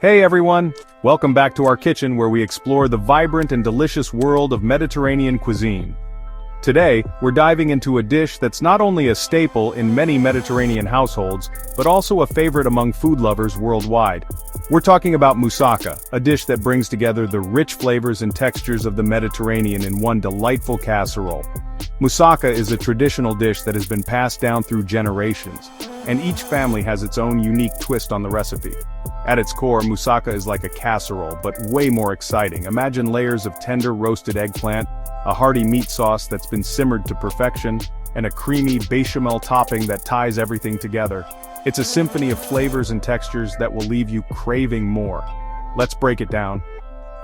Hey everyone! Welcome back to our kitchen where we explore the vibrant and delicious world of Mediterranean cuisine. Today, we're diving into a dish that's not only a staple in many Mediterranean households, but also a favorite among food lovers worldwide. We're talking about moussaka, a dish that brings together the rich flavors and textures of the Mediterranean in one delightful casserole. Moussaka is a traditional dish that has been passed down through generations, and each family has its own unique twist on the recipe. At its core, moussaka is like a casserole, but way more exciting. Imagine layers of tender roasted eggplant, a hearty meat sauce that's been simmered to perfection, and a creamy bechamel topping that ties everything together. It's a symphony of flavors and textures that will leave you craving more. Let's break it down.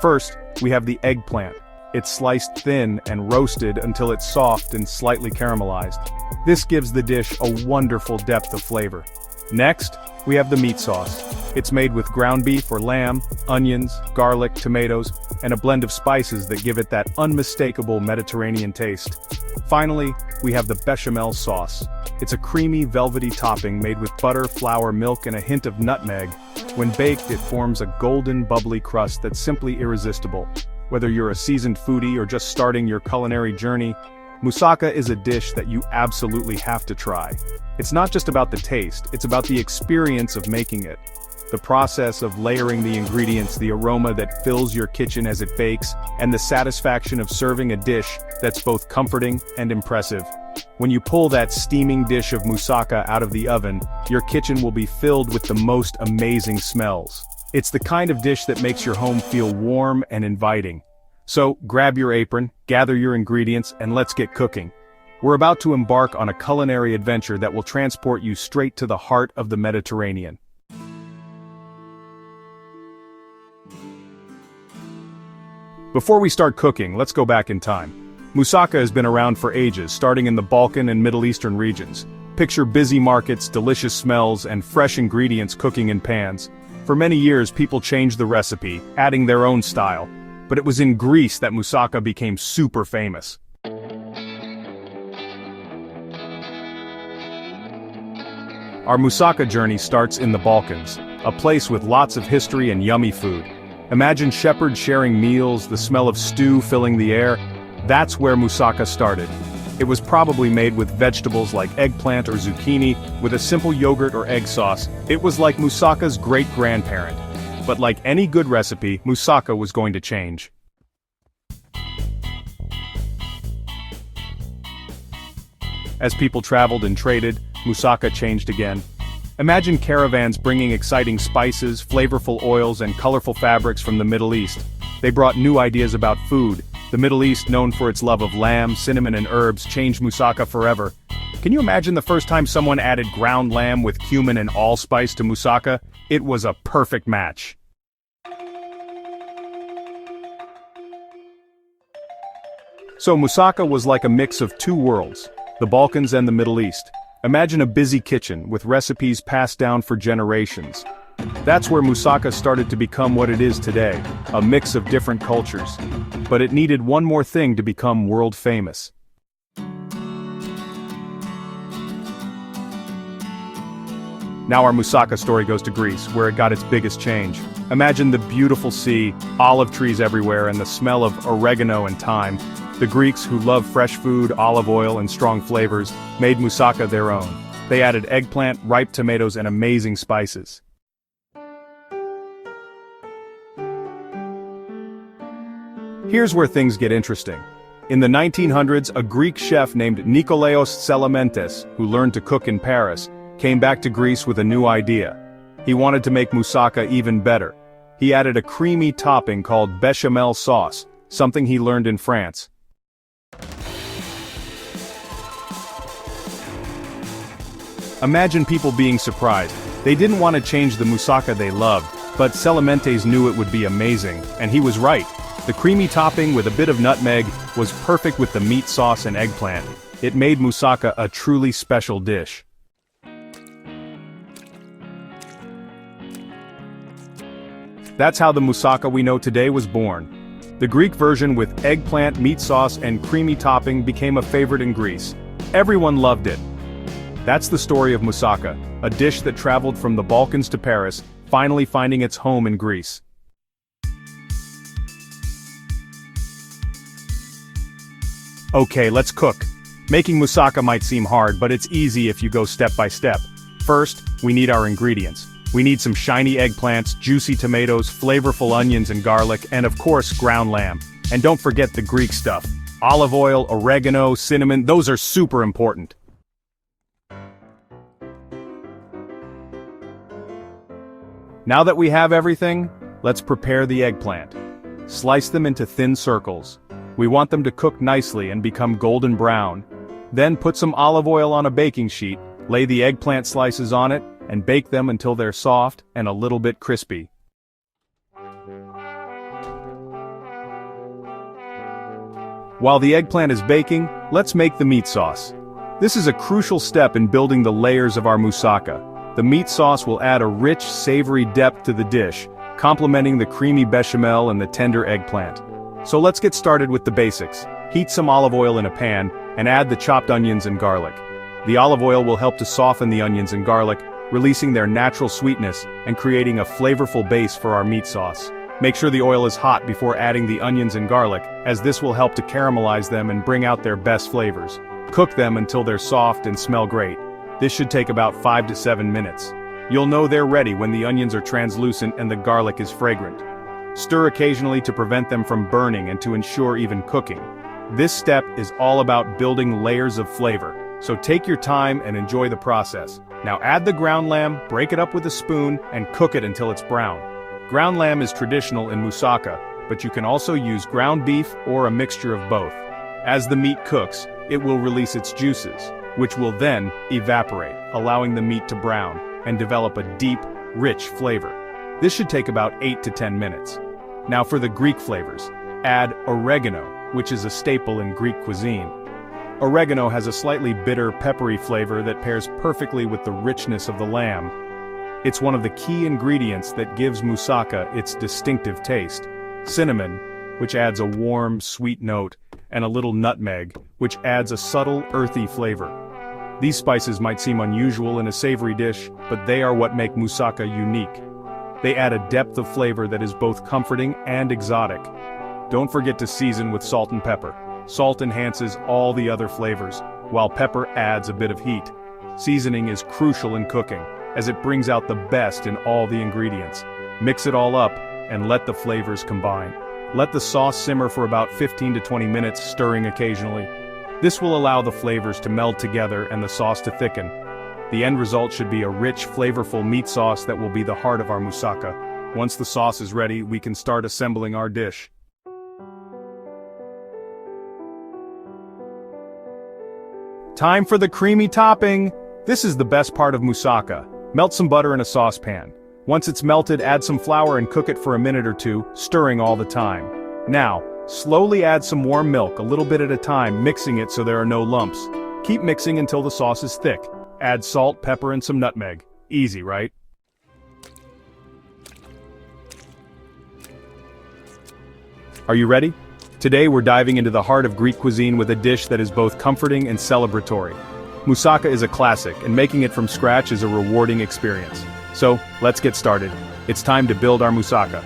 First, we have the eggplant. It's sliced thin and roasted until it's soft and slightly caramelized. This gives the dish a wonderful depth of flavor. Next, we have the meat sauce. It's made with ground beef or lamb, onions, garlic, tomatoes, and a blend of spices that give it that unmistakable Mediterranean taste. Finally, we have the bechamel sauce. It's a creamy, velvety topping made with butter, flour, milk, and a hint of nutmeg. When baked, it forms a golden, bubbly crust that's simply irresistible. Whether you're a seasoned foodie or just starting your culinary journey, moussaka is a dish that you absolutely have to try. It's not just about the taste, it's about the experience of making it. The process of layering the ingredients, the aroma that fills your kitchen as it bakes, and the satisfaction of serving a dish that's both comforting and impressive. When you pull that steaming dish of moussaka out of the oven, your kitchen will be filled with the most amazing smells. It's the kind of dish that makes your home feel warm and inviting. So, grab your apron, gather your ingredients, and let's get cooking. We're about to embark on a culinary adventure that will transport you straight to the heart of the Mediterranean. Before we start cooking, let's go back in time. Moussaka has been around for ages, starting in the Balkan and Middle Eastern regions. Picture busy markets, delicious smells, and fresh ingredients cooking in pans. For many years, people changed the recipe, adding their own style. But it was in Greece that moussaka became super famous. Our moussaka journey starts in the Balkans, a place with lots of history and yummy food. Imagine shepherds sharing meals, the smell of stew filling the air. That's where moussaka started. It was probably made with vegetables like eggplant or zucchini, with a simple yogurt or egg sauce. It was like moussaka's great-grandparent. But like any good recipe, moussaka was going to change. As people traveled and traded, moussaka changed again. Imagine caravans bringing exciting spices, flavorful oils, and colorful fabrics from the Middle East. They brought new ideas about food. The Middle East, known for its love of lamb, cinnamon, and herbs, changed moussaka forever. Can you imagine the first time someone added ground lamb with cumin and allspice to moussaka? It was a perfect match. So moussaka was like a mix of two worlds, the Balkans and the Middle East. Imagine a busy kitchen with recipes passed down for generations. That's where moussaka started to become what it is today, a mix of different cultures. But it needed one more thing to become world famous. Now our moussaka story goes to Greece, where it got its biggest change. Imagine the beautiful sea, olive trees everywhere, and the smell of oregano and thyme. The Greeks, who love fresh food, olive oil, and strong flavors, made moussaka their own. They added eggplant, ripe tomatoes, and amazing spices. Here's where things get interesting. In the 1900s, a Greek chef named Nikolaos Tselementes, who learned to cook in Paris, came back to Greece with a new idea. He wanted to make moussaka even better. He added a creamy topping called bechamel sauce, something he learned in France. Imagine people being surprised. They didn't want to change the moussaka they loved, but Tselementes knew it would be amazing, and he was right. The creamy topping with a bit of nutmeg was perfect with the meat sauce and eggplant. It made moussaka a truly special dish. That's how the moussaka we know today was born. The Greek version with eggplant, meat sauce, and creamy topping became a favorite in Greece. Everyone loved it. That's the story of moussaka, a dish that traveled from the Balkans to Paris, finally finding its home in Greece. Okay, let's cook. Making moussaka might seem hard, but it's easy if you go step by step. First, we need our ingredients. We need some shiny eggplants, juicy tomatoes, flavorful onions and garlic, and of course, ground lamb. And don't forget the Greek stuff. Olive oil, oregano, cinnamon, those are super important. Now that we have everything, let's prepare the eggplant. Slice them into thin circles. We want them to cook nicely and become golden brown. Then put some olive oil on a baking sheet, lay the eggplant slices on it, and bake them until they're soft and a little bit crispy. While the eggplant is baking, let's make the meat sauce. This is a crucial step in building the layers of our moussaka. The meat sauce will add a rich, savory depth to the dish, complementing the creamy bechamel and the tender eggplant. So let's get started with the basics. Heat some olive oil in a pan, and add the chopped onions and garlic. The olive oil will help to soften the onions and garlic, releasing their natural sweetness and creating a flavorful base for our meat sauce. Make sure the oil is hot before adding the onions and garlic, as this will help to caramelize them and bring out their best flavors. Cook them until they're soft and smell great. This should take about 5 to 7 minutes. You'll know they're ready when the onions are translucent and the garlic is fragrant. Stir occasionally to prevent them from burning and to ensure even cooking. This step is all about building layers of flavor, so take your time and enjoy the process. Now add the ground lamb, break it up with a spoon, and cook it until it's brown. Ground lamb is traditional in moussaka, but you can also use ground beef or a mixture of both. As the meat cooks, it will release its juices, which will then evaporate, allowing the meat to brown and develop a deep, rich flavor. This should take about 8 to 10 minutes. Now for the Greek flavors, add oregano, which is a staple in Greek cuisine. Oregano has a slightly bitter, peppery flavor that pairs perfectly with the richness of the lamb. It's one of the key ingredients that gives moussaka its distinctive taste. Cinnamon, which adds a warm, sweet note, and a little nutmeg, which adds a subtle, earthy flavor. These spices might seem unusual in a savory dish, but they are what make moussaka unique. They add a depth of flavor that is both comforting and exotic. Don't forget to season with salt and pepper. Salt enhances all the other flavors, while pepper adds a bit of heat. Seasoning is crucial in cooking, as it brings out the best in all the ingredients. Mix it all up, and let the flavors combine. Let the sauce simmer for about 15 to 20 minutes, stirring occasionally. This will allow the flavors to meld together and the sauce to thicken. The end result should be a rich, flavorful meat sauce that will be the heart of our moussaka. Once the sauce is ready, we can start assembling our dish. Time for the creamy topping! This is the best part of moussaka. Melt some butter in a saucepan. Once it's melted, add some flour and cook it for a minute or two, stirring all the time. Now, slowly add some warm milk, a little bit at a time, mixing it so there are no lumps. Keep mixing until the sauce is thick. Add salt, pepper, and some nutmeg. Easy, right? Are you ready? Today we're diving into the heart of Greek cuisine with a dish that is both comforting and celebratory. Moussaka is a classic, and making it from scratch is a rewarding experience. So, let's get started. It's time to build our moussaka.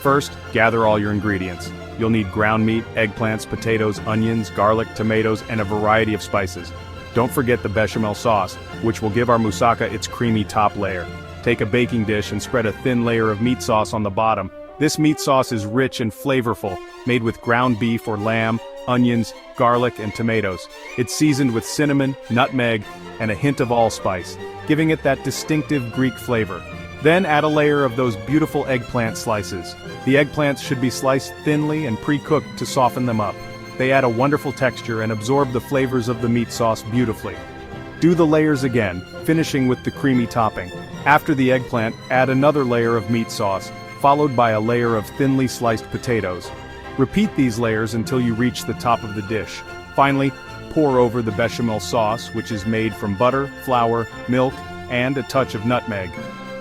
First, gather all your ingredients. You'll need ground meat, eggplants, potatoes, onions, garlic, tomatoes, and a variety of spices. Don't forget the bechamel sauce, which will give our moussaka its creamy top layer. Take a baking dish and spread a thin layer of meat sauce on the bottom. This meat sauce is rich and flavorful, made with ground beef or lamb, onions, garlic, and tomatoes. It's seasoned with cinnamon, nutmeg, and a hint of allspice, giving it that distinctive Greek flavor. Then add a layer of those beautiful eggplant slices. The eggplants should be sliced thinly and pre-cooked to soften them up. They add a wonderful texture and absorb the flavors of the meat sauce beautifully. Do the layers again, finishing with the creamy topping. After the eggplant, add another layer of meat sauce, followed by a layer of thinly sliced potatoes. Repeat these layers until you reach the top of the dish. Finally, pour over the bechamel sauce, which is made from butter, flour, milk, and a touch of nutmeg.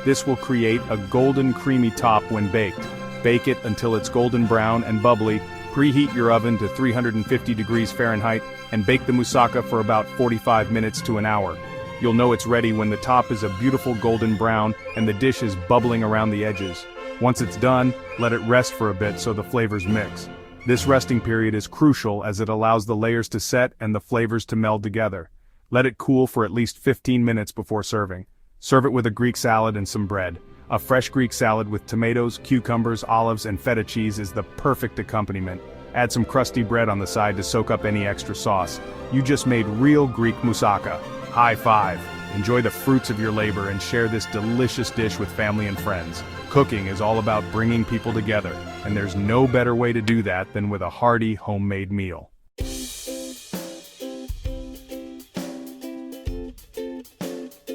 This will create a golden creamy top when baked. Bake it until it's golden brown and bubbly. Preheat your oven to 350 degrees Fahrenheit and bake the moussaka for about 45 minutes to an hour. You'll know it's ready when the top is a beautiful golden brown and the dish is bubbling around the edges. Once it's done, let it rest for a bit so the flavors mix. This resting period is crucial as it allows the layers to set and the flavors to meld together. Let it cool for at least 15 minutes before serving. Serve it with a Greek salad and some bread. A fresh Greek salad with tomatoes, cucumbers, olives, and feta cheese is the perfect accompaniment. Add some crusty bread on the side to soak up any extra sauce. You just made real Greek moussaka. High five! Enjoy the fruits of your labor and share this delicious dish with family and friends. Cooking is all about bringing people together, and there's no better way to do that than with a hearty, homemade meal.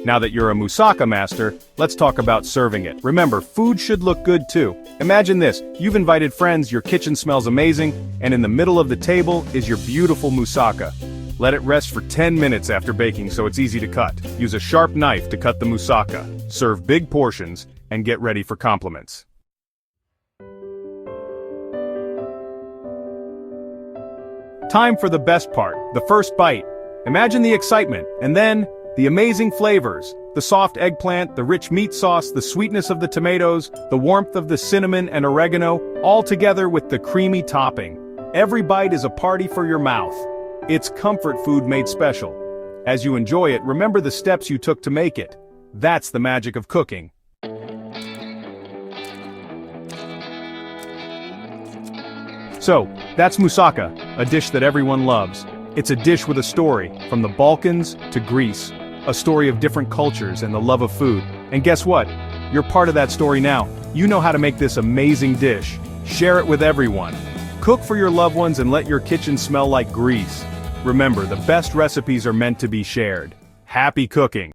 Now that you're a moussaka master, let's talk about serving it. Remember, food should look good too. Imagine this, you've invited friends, your kitchen smells amazing, and in the middle of the table is your beautiful moussaka. Let it rest for 10 minutes after baking so it's easy to cut. Use a sharp knife to cut the moussaka. Serve big portions, and get ready for compliments. Time for the best part, the first bite. Imagine the excitement, and then, the amazing flavors, the soft eggplant, the rich meat sauce, the sweetness of the tomatoes, the warmth of the cinnamon and oregano, all together with the creamy topping. Every bite is a party for your mouth. It's comfort food made special. As you enjoy it, remember the steps you took to make it. That's the magic of cooking. So, that's moussaka, a dish that everyone loves. It's a dish with a story, from the Balkans to Greece. A story of different cultures and the love of food. And guess what? You're part of that story now. You know how to make this amazing dish. Share it with everyone. Cook for your loved ones and let your kitchen smell like Greece. Remember, the best recipes are meant to be shared. Happy cooking!